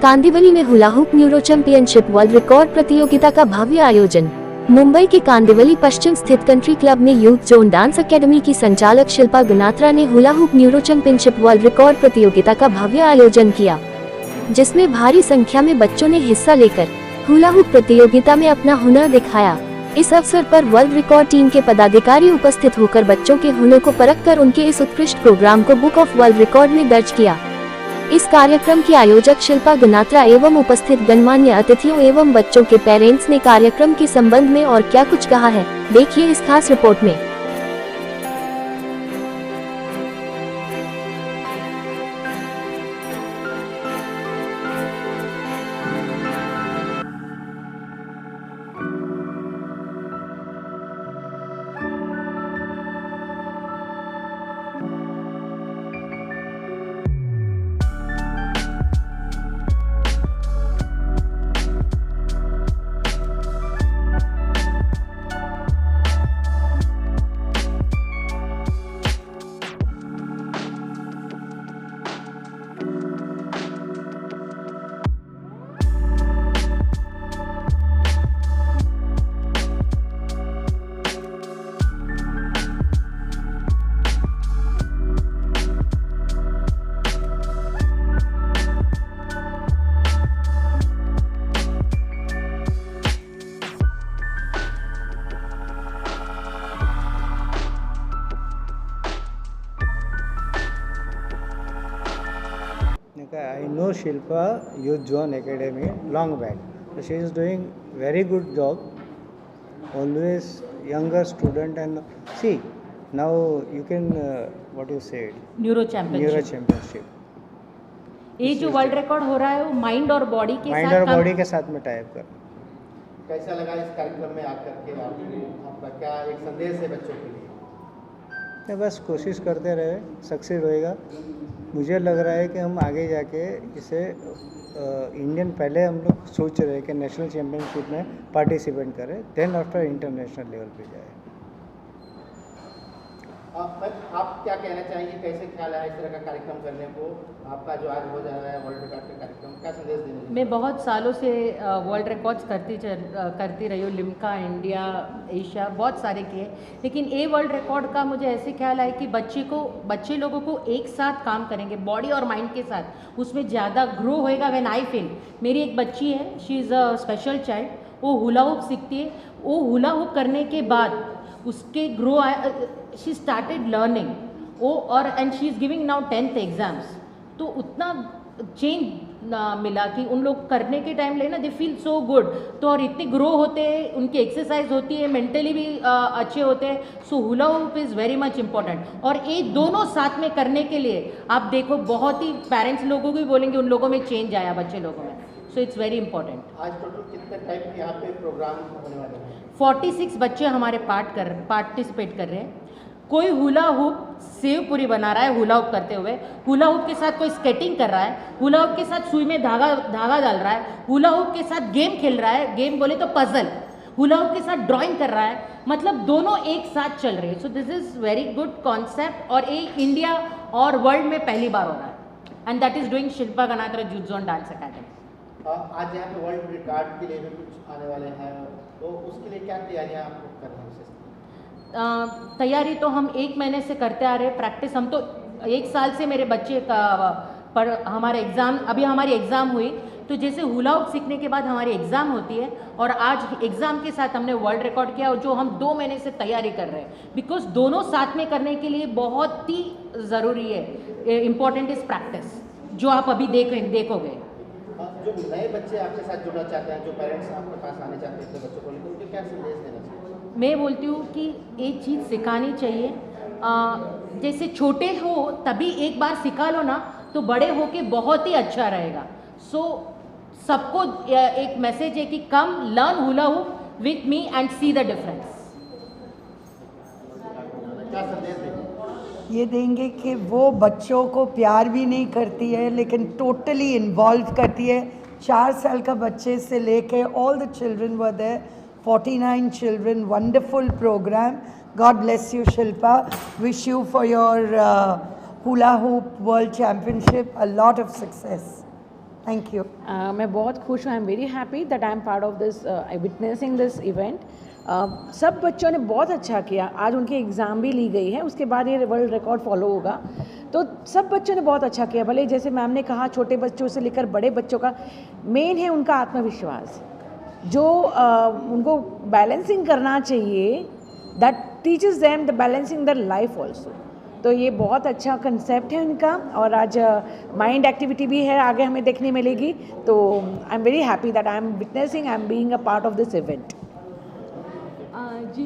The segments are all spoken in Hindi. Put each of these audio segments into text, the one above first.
कांदिवली में hula hoop neuro championship world record प्रतियोगिता का भव्य आयोजन। मुंबई के कांदिवली पश्चिम स्थित कंट्री क्लब में यूथ जोन डांस एकेडमी की संचालक शिल्पा गनात्रा ने hula hoop neuro championship world record प्रतियोगिता का भव्य आयोजन किया, जिसमें भारी संख्या में बच्चों ने हिस्सा लेकर हुला हुप प्रतियोगिता में अपना हुनर दिखाया। इस अवसर पर वर्ल्ड रिकॉर्ड टीम के पदाधिकारी उपस्थित होकर बच्चों के हुनर को परखकर उनके इस उत्कृष्ट प्रोग्राम को बुक ऑफ वर्ल्ड रिकॉर्ड में दर्ज किया। इस कार्यक्रम की आयोजक शिल्पा गनात्रा एवं उपस्थित गणमान्य अतिथियों एवं बच्चों के पेरेंट्स ने कार्यक्रम के संबंध में और क्या कुछ कहा है, देखिए इस खास रिपोर्ट में। I know Shilpa Youth Zone Academy long back. So she is doing very good job. Always younger student and see now you can what you say neuro championship. ये जो वर्ल्ड रिकॉर्ड हो रहा है वो माइंड और बॉडी के साथ में टाइप कर। कैसा लगा इस कार्यक्रम में आकर के आपका क्या एक संदेश है बच्चों के लिए? बस कोशिश करते रहे, सक्सेस होएगा। मुझे लग रहा है कि हम आगे जाके इसे इंडियन पहले हम लोग सोच रहे हैं कि नेशनल चैम्पियनशिप में पार्टिसिपेट करें, देन आफ्टर इंटरनेशनल लेवल पे जाए। आप क्या कहना चाहेंगे, कैसे ख्याल है इस तरह का कार्यक्रम करने को? आपका जो आज हो जा रहा है वर्ल्ड रिकॉर्ड का कार्यक्रम, क्या संदेश देने? मैं बहुत सालों से वर्ल्ड रिकॉर्ड्स करती रही हूँ, लिम्का, इंडिया, एशिया, बहुत सारे किए, लेकिन ये वर्ल्ड रिकॉर्ड का मुझे ऐसे ख्याल है कि बच्चे लोगों को एक साथ काम करेंगे बॉडी और माइंड के साथ, उसमें ज़्यादा ग्रो होएगा। व्हेन आई फील, मेरी एक बच्ची है, she is a special child, वो हुला हुप सीखती है। वो हुला हुप करने के बाद उसके ग्रो शी स्टार्टेड लर्निंग वो और and she is giving now 10th exams. तो उतना चेंज मिला कि उन लोग करने के टाइम लेना दे फील सो गुड, तो और इतने ग्रो होते हैं, उनकी एक्सरसाइज होती है, मेंटली भी अच्छे होते हैं। So hula hoop is very much important और ये दोनों साथ में करने के लिए आप देखो बहुत ही पेरेंट्स लोगों को भी बोलेंगे उन लोगों में चेंज आया बच्चे लोगों में। So it's very important. आज टोटल कितने टाइप के यहाँ पे प्रोग्राम होने वाले हैं? 46 बच्चे हमारे पार्टिसिपेट कर रहे हैं। कोई हुला हुप सेव पूरी बना रहा है हुला हुप करते हुए, हुला हुप के साथ कोई स्केटिंग कर रहा है, हुला हुप के साथ सुई में धागा डाल रहा है, हुला हुप के साथ गेम खेल रहा है, गेम बोले तो पजल, हुला हुप के साथ ड्राइंग कर रहा है, मतलब दोनों एक साथ चल रहे हैं। So this is very good concept और ये इंडिया और वर्ल्ड में पहली बार हो रहा है and that is doing Shilpa Ganatra youth zone dance academy. आज यहाँ पे वर्ल्ड रिकॉर्ड के लिए भी कुछ आने वाले हैं, तो उसके लिए क्या तैयारियाँ आप कर रहे हैं? तैयारी तो हम 1 महीने से करते आ रहे हैं, प्रैक्टिस हम तो 1 साल से मेरे बच्चे का पर हमारे एग्ज़ाम, अभी हमारी एग्ज़ाम हुई, तो जैसे हुला हुप सीखने के बाद हमारी एग्ज़ाम होती है और आज एग्ज़ाम के साथ हमने वर्ल्ड रिकॉर्ड किया और जो हम 2 महीने से तैयारी कर रहे हैं, बिकॉज दोनों साथ में करने के लिए बहुत ही ज़रूरी है। इम्पॉर्टेंट इज़ प्रैक्टिस, जो आप अभी देखोगे। जो नए बच्चे आपके साथ जुड़ना चाहते हैं, जो पेरेंट्स आपके पास आने चाहते हैं बच्चों को लेकर, उनको क्या संदेश देना चाहिए? मैं बोलती हूँ कि एक चीज़ सिखानी चाहिए, जैसे छोटे हो तभी एक बार सिखा लो ना तो बड़े हो के बहुत ही अच्छा रहेगा। सो सबको एक मैसेज है कि come learn hula hoop with me and see the difference. क्या संदेश देंगे? ये देंगे कि वो बच्चों को प्यार भी नहीं करती है लेकिन टोटली इन्वॉल्व करती है। 4 साल का बच्चे से लेके all the children were there, 49 children, wonderful program. God bless you, Shilpa. Wish you for your hula hoop world championship a lot of success. Thank you. मैं बहुत खुश हूँ. आई am very happy that I am part of this witnessing this event. सब बच्चों ने बहुत अच्छा किया. आज उनकी एग्ज़ाम भी ली गई है, उसके बाद ये वर्ल्ड रिकॉर्ड फॉलो होगा. तो सब बच्चों ने बहुत अच्छा किया. भले जैसे मैम ने कहा छोटे बच्चों से लेकर बड़े बच्चों का मेन है उनका आत्मविश्वास, जो उनको बैलेंसिंग करना चाहिए. That teaches them the balancing the life also. तो ये बहुत अच्छा कंसेप्ट है उनका. और आज माइंड एक्टिविटी भी है, आगे हमें देखने मिलेगी. तो I am very happy that I am witnessing, I am being a part of this event. जी,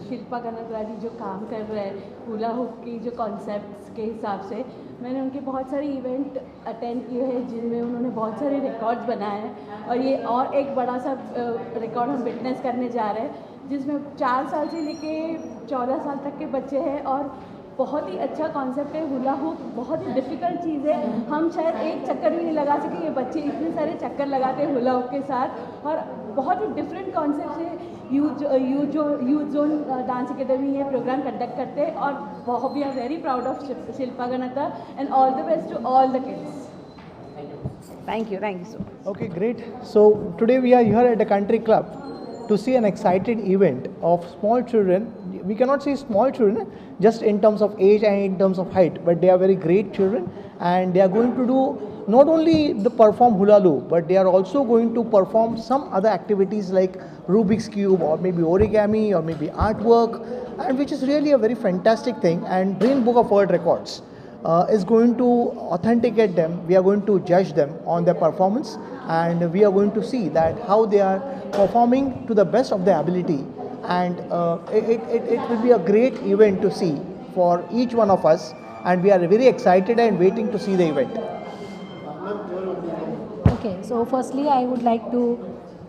शिल्पा गणतरा जी जो काम कर रहे हैं हुला हुप की जो कॉन्सेप्ट्स के हिसाब से, मैंने उनके बहुत सारे इवेंट अटेंड किए हैं जिनमें उन्होंने बहुत सारे रिकॉर्ड्स बनाए हैं. और ये और एक बड़ा सा रिकॉर्ड हम विटनेस करने जा रहे हैं जिसमें 4 साल से लेके 14 साल तक के बच्चे हैं. और बहुत ही अच्छा कॉन्सेप्ट है हुला हुप. बहुत ही डिफ़िकल्ट चीज़ है, हम शायद एक चक्कर भी नहीं लगा सके. ये बच्चे इतने सारे चक्कर लगाते हैं हुला हुप के साथ. और बहुत ही डिफरेंट कॉन्सेप्ट है. यूथ जोन डांस अकेडमी ये प्रोग्राम कंडक्ट करते हैं. और we are very proud of Shilpa Ganatra and all the best to all the kids. Thank you so much. Okay, great. So today we are here at the country club to see an excited event of small children. We cannot say small children just in terms of age and in terms of height, but they are very great children, and they are going to do not only the perform hula loop, but they are also going to perform some other activities like Rubik's cube or maybe origami or maybe artwork, and which is really a very fantastic thing. And Brain Book of World Records is going to authenticate them. We are going to judge them on their performance, and we are going to see that how they are performing to the best of their ability. And it will be a great event to see for each one of us, and we are very excited and waiting to see the event. Okay, so firstly I would like to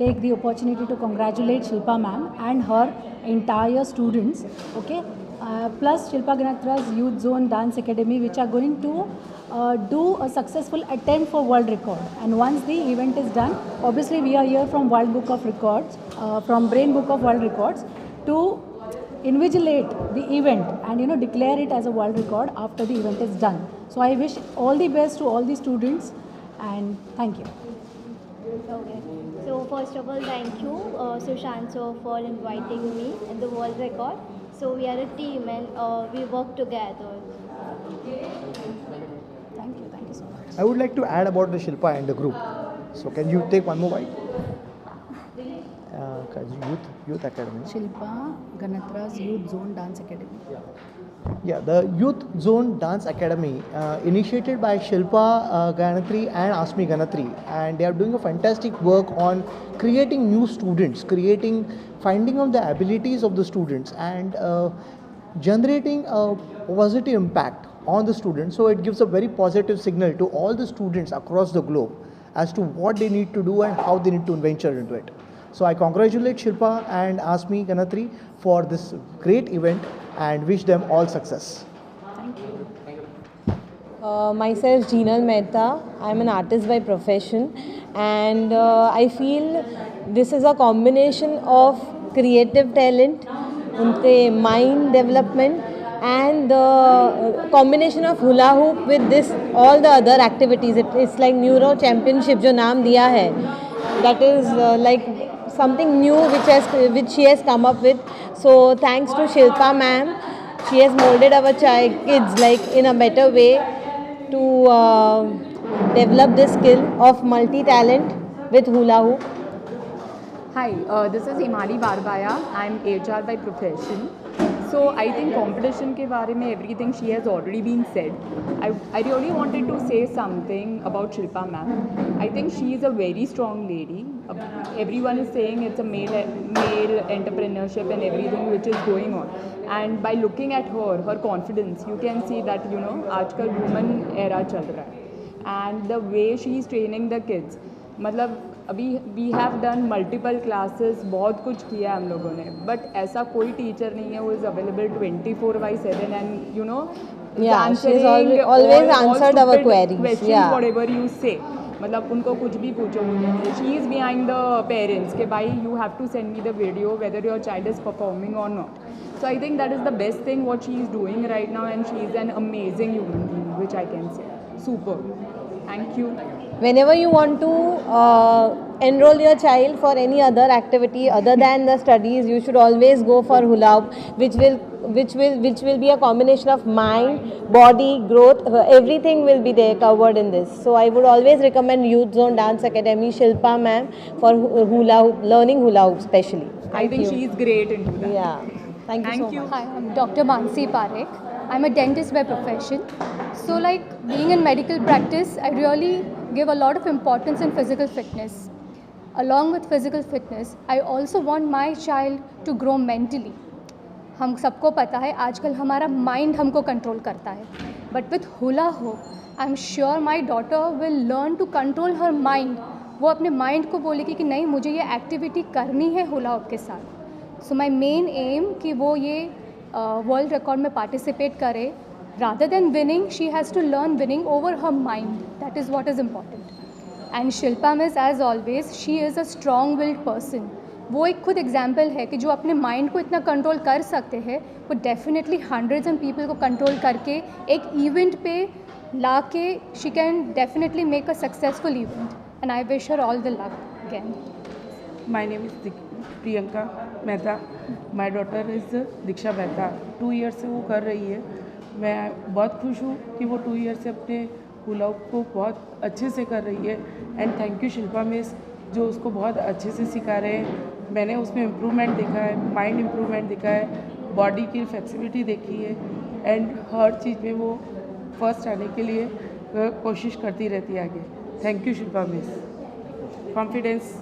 take the opportunity to congratulate Shilpa ma'am and her entire students. Okay, plus Shilpa Ganatra's Youth Zone Dance Academy, which are going to do a successful attempt for world record. And once the event is done, obviously we are here from World Book of Records, from Brain Book of World Records, to invigilate the event and declare it as a world record after the event is done. So I wish all the best to all the students, and thank you. Okay. So first of all, thank you, Sushant, so for inviting me in the world record. So we are a team and we work together. Thank you so much. I would like to add about the Shilpa and the group. So can you take one more bite? Youth Academy. Shilpa Ganatra's Youth Zone Dance Academy. Yeah, the Youth Zone Dance Academy, initiated by Shilpa Ganatri and Asmi Ganatri, and they are doing a fantastic work on creating new students, finding out the abilities of the students, and generating a positive impact on the students. So it gives a very positive signal to all the students across the globe as to what they need to do and how they need to venture into it. So I congratulate Shilpa and Asmi Ganatri for this great event and wish them all success. Thank you. Myself Jeenal Mehta. I'm an artist by profession, and I feel this is a combination of creative talent, unke mind development, and the combination of hula hoop with this all the other activities. It's like Neuro Championship jo naam diya hai, that is like something new which she has come up with. So thanks to Shilpa ma'am, she has molded our kids like in a better way to develop this skill of multi-talent with hula hoop. Hi, this is Imali Barbaya. I'm HR by profession. So I think competition ke baare mein everything she has already been said. I really wanted to say something about Shilpa ma'am. I think she is a very strong lady. Everyone is saying it's a male entrepreneurship and everything which is going on. And by looking at her confidence, you can see that आजकल woman era चल रहा है. And the way she is training the kids, मतलब अभी we have done multiple classes, बहुत कुछ किया हम लोगों ने, बट ऐसा कोई टीचर नहीं है वो is available 24/7 and always answered our queries, whatever you say. मतलब उनको कुछ भी पूछो, she is behind the parents के भाई you have to send me the video whether your child is performing और not. So I think that is the best thing what she is doing right now, and she is an amazing human being, which I can say. Super. Thank you. Whenever you want to enroll your child for any other activity other than the studies, you should always go for hula hoop, which will be a combination of mind, body, growth. Everything will be there covered in this. So I would always recommend Youth Zone Dance Academy, Shilpa ma'am, for hula hoop, learning hula hoop specially. I think she is great into that. Yeah. Thank you so much. Hi, I'm Dr. Mansi Parekh. I'm a dentist by profession. So like being in medical practice, I really give a lot of importance in physical fitness. Along with physical fitness, I also want my child to grow mentally. हम सबको पता है आजकल हमारा माइंड हमको कंट्रोल करता है, but with hula hoop I am sure my daughter will learn to control her mind. वो अपने माइंड को बोलेगी कि नहीं मुझे ये एक्टिविटी करनी है हुला होप के साथ. सो माई मेन एम कि वो ये वर्ल्ड रिकॉर्ड में पार्टिसिपेट करे. rather than winning, she has to learn winning over her mind. That is what is important. And Shilpa miss, as always, she is a strong-willed person. वो एक खुद एग्जाम्पल है कि जो अपने माइंड को इतना कंट्रोल कर सकते हैं वो डेफिनेटली हंड्रेड्स एंड पीपल को कंट्रोल करके एक इवेंट पे ला के she can definitely make a successful event. And I wish her all the luck again. My name is Priyanka Mehta. My daughter is Diksha Mehta. 2 years से वो कर रही है. मैं बहुत खुश हूँ कि वो 2 ईयर से अपने हुला होप को बहुत अच्छे से कर रही है. And thank you Shilpa miss जो उसको बहुत अच्छे से सिखा रहे हैं. मैंने उसमें इम्प्रूवमेंट देखा है, माइंड इम्प्रूवमेंट देखा है, बॉडी की फ्लेक्सिबिलिटी देखी है. एंड हर चीज़ में वो फर्स्ट आने के लिए कोशिश करती रहती है आगे. Thank you Shilpa miss. Confidence